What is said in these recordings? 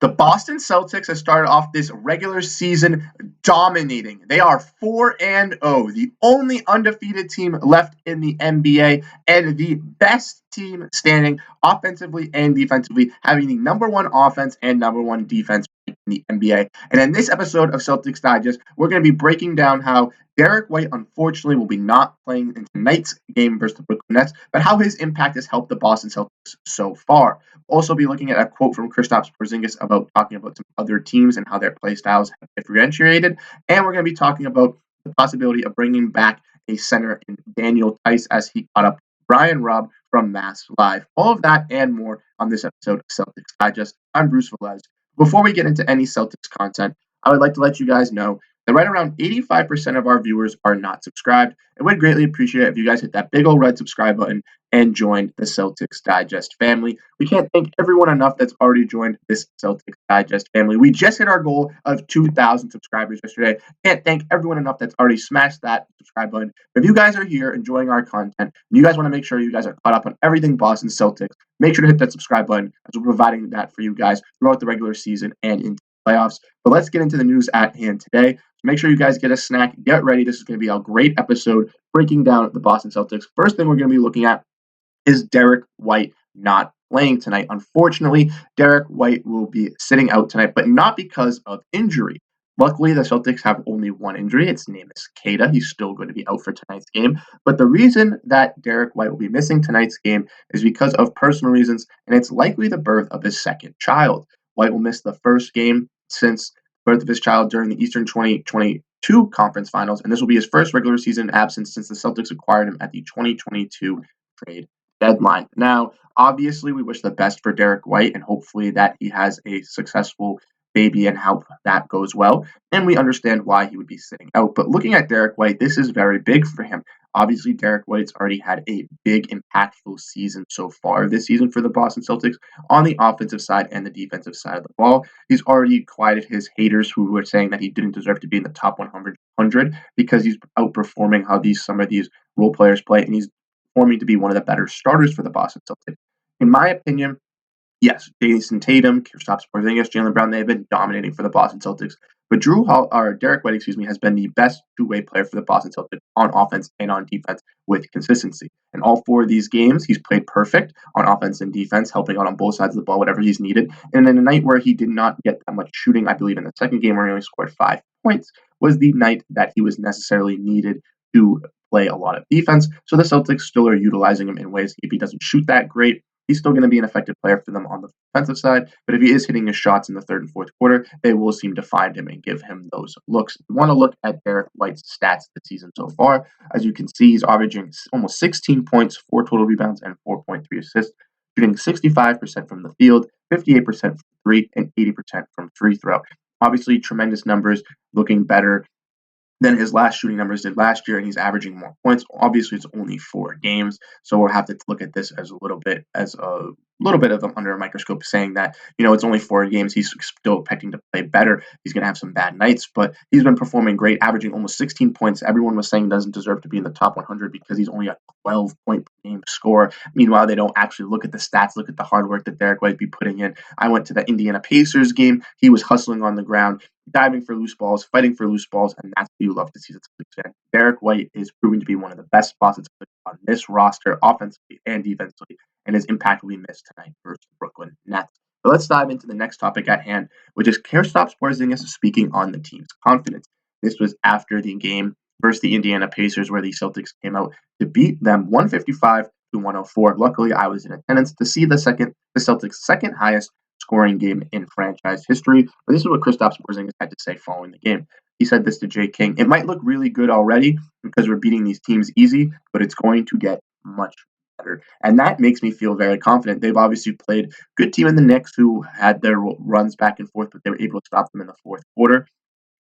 The Boston Celtics have started off this regular season dominating. They are 4-0, the only undefeated team left in the NBA, and the best team standing offensively and defensively, having the number one offense and number one defense in the NBA. And in this episode of Celtics Digest, we're going to be breaking down how Derrick White, unfortunately, will be not playing in tonight's game versus the Brooklyn Nets, but how his impact has helped the Boston Celtics so far. Also be looking at a quote from Kristaps Porzingis about talking about some other teams and how their play styles have differentiated. And we're going to be talking about the possibility of bringing back a center in Daniel Theis as he caught up Brian Robb from Mass Live. All of that and more on this episode of Celtics Digest. I'm Bruce Veliz. Before we get into any Celtics content, I would like to let you guys know that right around 85% of our viewers are not subscribed. And we'd greatly appreciate it if you guys hit that big old red subscribe button and join the Celtics Digest family. We can't thank everyone enough that's already joined this Celtics Digest family. We just hit our goal of 2,000 subscribers yesterday. Can't thank everyone enough that's already smashed that subscribe button. But if you guys are here enjoying our content, and you guys want to make sure you guys are caught up on everything Boston Celtics, make sure to hit that subscribe button as we're providing that for you guys throughout the regular season and into the playoffs. But let's get into the news at hand today. Make sure you guys get a snack, get ready. This is going to be a great episode breaking down the Boston Celtics. First thing we're going to be looking at is Derrick White not playing tonight. Unfortunately, Derrick White will be sitting out tonight, but not because of injury. Luckily, the Celtics have only one injury. Its name is Kata. He's still going to be out for tonight's game. But the reason that Derrick White will be missing tonight's game is because of personal reasons, and it's likely the birth of his second child. White will miss the first game since birth of his child during the Eastern 2022 Conference Finals, and this will be his first regular season absence since the Celtics acquired him at the 2022 trade deadline. Now, obviously, we wish the best for Derrick White, and hopefully that he has a successful baby and how that goes well, and we understand why he would be sitting out. But looking at Derrick White, this is very big for him. Obviously, Derrick White's already had a big, impactful season so far this season for the Boston Celtics on the offensive side and the defensive side of the ball. He's already quieted his haters who were saying that he didn't deserve to be in the top 100 because he's outperforming how some of these role players play, and he's performing to be one of the better starters for the Boston Celtics. In my opinion, yes, Jayson, Tatum, Kristaps Porzingis, Jaylen Brown, they've been dominating for the Boston Celtics. But Derrick White, has been the best two-way player for the Boston Celtics on offense and on defense with consistency. In all four of these games, he's played perfect on offense and defense, helping out on both sides of the ball, whatever he's needed. And in a night where he did not get that much shooting, I believe in the second game where he only scored 5 points, was the night that he was necessarily needed to play a lot of defense. So the Celtics still are utilizing him in ways if he doesn't shoot that great, he's still going to be an effective player for them on the defensive side. But if he is hitting his shots in the third and fourth quarter, they will seem to find him and give him those looks. If you want to look at Derrick White's stats this season so far, as you can see, he's averaging almost 16 points, 4 total rebounds, and 4.3 assists, shooting 65% from the field, 58% from three, and 80% from free throw. Obviously, tremendous numbers, looking better than his last shooting numbers did last year, and he's averaging more points. Obviously, it's only 4 games, so we'll have to look at this as a little bit of them under a microscope, saying that it's only 4 games. He's still expecting to play better. He's going to have some bad nights, but he's been performing great, averaging almost 16 points. Everyone was saying doesn't deserve to be in the top 100 because he's only a 12-point per game scorer. Meanwhile, they don't actually look at the stats, look at the hard work that Derrick White be putting in. I went to the Indiana Pacers game. He was hustling on the ground, diving for loose balls, fighting for loose balls, and that's what you love to see. Derrick White is proving to be one of the best spots on this roster, offensively and defensively, and his impact will be missed tonight versus the Brooklyn Nets. But let's dive into the next topic at hand, which is Kristaps Porzingis speaking on the team's confidence. This was after the game versus the Indiana Pacers, where the Celtics came out to beat them 155-104. Luckily, I was in attendance to see the Celtics' second highest scoring game in franchise history. But this is what Kristaps Porzingis had to say following the game. He said this to Jay King: "It might look really good already because we're beating these teams easy, but it's going to get much better." And that makes me feel very confident. They've obviously played a good team in the Knicks who had their runs back and forth, but they were able to stop them in the fourth quarter.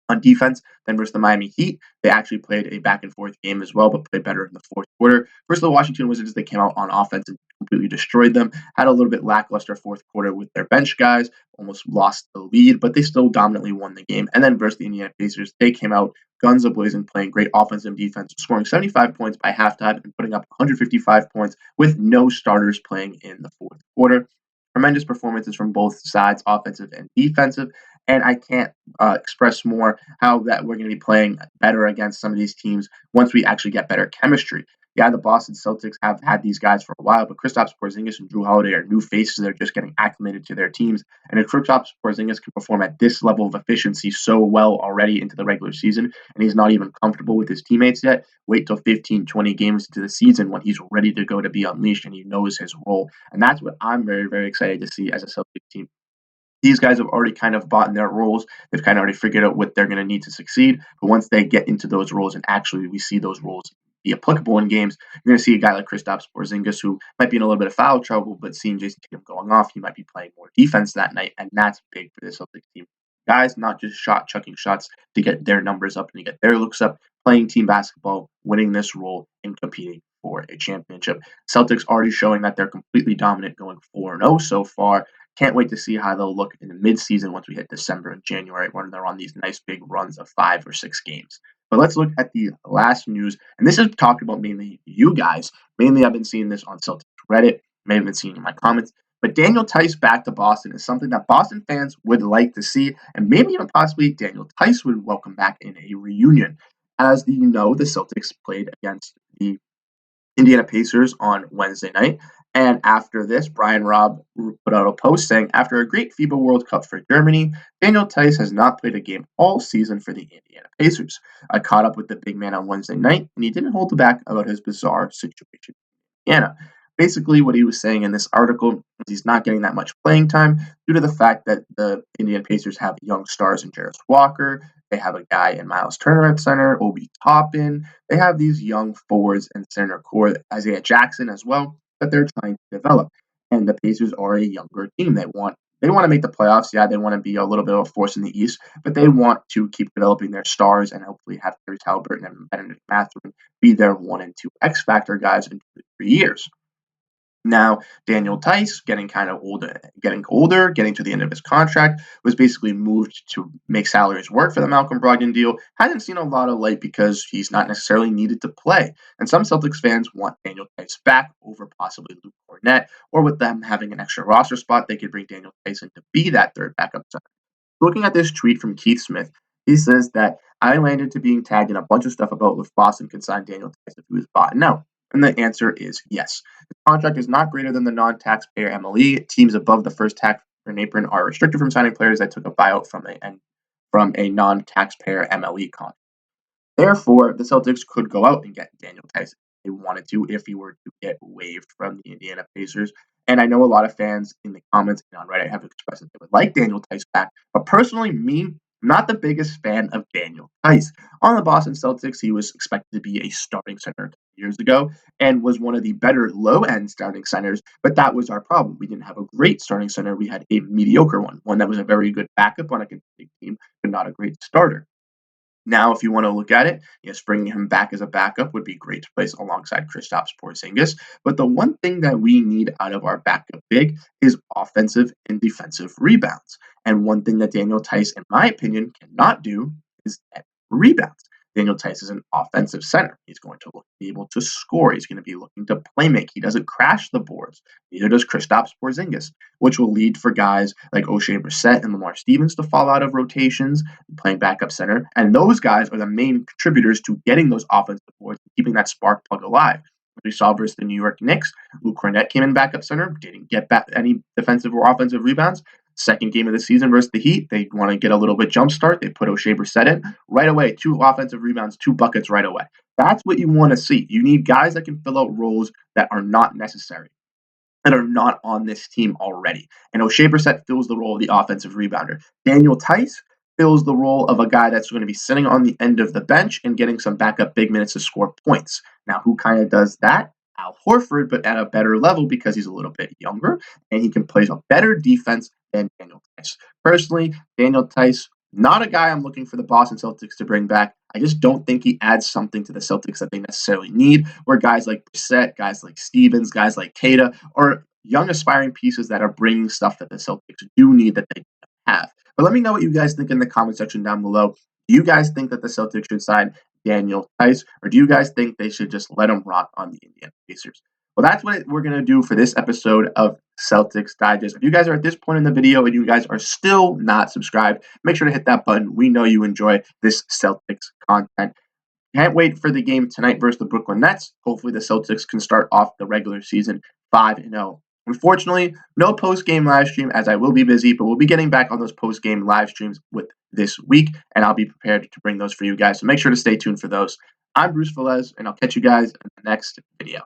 On defense, then versus the Miami Heat, they actually played a back-and-forth game as well, but played better in the fourth quarter. Versus the Washington Wizards, they came out on offense and completely destroyed them. Had a little bit lackluster fourth quarter with their bench guys, almost lost the lead, but they still dominantly won the game. And then versus the Indiana Pacers, they came out guns a-blazing, playing great offense and defense, scoring 75 points by halftime and putting up 155 points with no starters playing in the fourth quarter. tremendous performances from both sides, offensive and defensive. And I can't express more how that we're going to be playing better against some of these teams once we actually get better chemistry. Yeah, the Boston Celtics have had these guys for a while, but Kristaps Porzingis and Jrue Holiday are new faces that are just getting acclimated to their teams. And if Kristaps Porzingis can perform at this level of efficiency so well already into the regular season, and he's not even comfortable with his teammates yet, wait till 15, 20 games into the season when he's ready to go to be unleashed and he knows his role. And that's what I'm very, very excited to see as a Celtics team. These guys have already kind of bought in their roles. They've kind of already figured out what they're going to need to succeed. But once they get into those roles and actually we see those roles be applicable in games, you're going to see a guy like Kristaps Porzingis who might be in a little bit of foul trouble, but seeing Jayson Tatum going off, he might be playing more defense that night, and that's big for the Celtics team. Guys, not just chucking shots to get their numbers up and to get their looks up, playing team basketball, winning this role, and competing for a championship. Celtics already showing that they're completely dominant, going 4-0 so far. Can't wait to see how they'll look in the midseason once we hit December and January when they're on these nice big runs of 5 or 6 games. But let's look at the last news, and this is talked about mainly you guys. Mainly, I've been seeing this on Celtics Reddit, may have been seeing in my comments. But Daniel Theis back to Boston is something that Boston fans would like to see, and maybe even possibly Daniel Theis would welcome back in a reunion. As you know, the Celtics played against the Indiana Pacers on Wednesday night. And after this, Brian Robb put out a post saying, after a great FIBA World Cup for Germany, Daniel Theis has not played a game all season for the Indiana Pacers. I caught up with the big man on Wednesday night, and he didn't hold back about his bizarre situation in Indiana. Basically, what he was saying in this article is he's not getting that much playing time due to the fact that the Indiana Pacers have young stars in Jarris Walker. They have a guy in Miles Turner at center, Obi Toppin. They have these young forwards and center core, Isaiah Jackson as well, that they're trying to develop. And the Pacers are a younger team. They want to make the playoffs. Yeah, they want to be a little bit of a force in the East, but they want to keep developing their stars and hopefully have Tyrese Haliburton and Benedict Mathurin be their 1 and 2 X Factor guys in 2 to 3 years. Now, Daniel Theis, getting older, getting to the end of his contract, was basically moved to make salaries work for the Malcolm Brogdon deal. Hasn't seen a lot of light because he's not necessarily needed to play. And some Celtics fans want Daniel Theis back over possibly Luke Kornet, or with them having an extra roster spot, they could bring Daniel Theis in to be that third backup center. Looking at this tweet from Keith Smith, he says that I landed to being tagged in a bunch of stuff about if Boston could sign Daniel Theis if he was bought. No. And the answer is yes. The contract is not greater than the non-taxpayer MLE. Teams above the first tax apron are restricted from signing players that took a buyout from a non-taxpayer MLE contract. Therefore, the Celtics could go out and get Daniel Theis if they wanted to, if he were to get waived from the Indiana Pacers. And I know a lot of fans in the comments and on Reddit have expressed that they would like Daniel Theis back. But personally, I'm not the biggest fan of Daniel Theis. On the Boston Celtics, he was expected to be a starting center years ago and was one of the better low-end starting centers, but that was our problem. We didn't have a great starting center. We had a mediocre one that was a very good backup on a contending team, but not a great starter. Now, if you want to look at it, yes, bringing him back as a backup would be great to place alongside Kristaps Porzingis. But the one thing that we need out of our backup big is offensive and defensive rebounds. And one thing that Daniel Theis, in my opinion, cannot do is get rebounds. Daniel Theis is an offensive center. He's going to be able to score. He's going to be looking to play make. He doesn't crash the boards. Neither does Kristaps Porzingis, which will lead for guys like Oshae Brissett and Lamar Stevens to fall out of rotations, playing backup center. And those guys are the main contributors to getting those offensive boards and keeping that spark plug alive. We saw versus the New York Knicks, Luke Kornet came in backup center, didn't get back any defensive or offensive rebounds. Second game of the season versus the Heat, they want to get a little bit jump start. They put Oshae Brissett in right away, 2 offensive rebounds, 2 buckets right away. That's what you want to see. You need guys that can fill out roles that are not necessary, that are not on this team already. And Oshae Brissett fills the role of the offensive rebounder. Daniel Theis fills the role of a guy that's going to be sitting on the end of the bench and getting some backup big minutes to score points. Now, who kind of does that? Al Horford, but at a better level because he's a little bit younger and he can play a better defense than Daniel Theis. Personally, Daniel Theis, not a guy I'm looking for the Boston Celtics to bring back. I just don't think he adds something to the Celtics that they necessarily need, where guys like Brissett, guys like Stevens, guys like Keita are young aspiring pieces that are bringing stuff that the Celtics do need that they don't have. But let me know what you guys think in the comment section down below. Do you guys think that the Celtics should sign Daniel Theis, or do you guys think they should just let him rock on the Indiana Pacers? Well, that's what we're going to do for this episode of Celtics Digest. If you guys are at this point in the video and you guys are still not subscribed, make sure to hit that button. We know you enjoy this Celtics content. Can't wait for the game tonight versus the Brooklyn Nets. Hopefully the Celtics can start off the regular season 5-0. Unfortunately, no post-game live stream as I will be busy, but we'll be getting back on those post-game live streams with this week, and I'll be prepared to bring those for you guys. So make sure to stay tuned for those. I'm Bruce Veliz, and I'll catch you guys in the next video.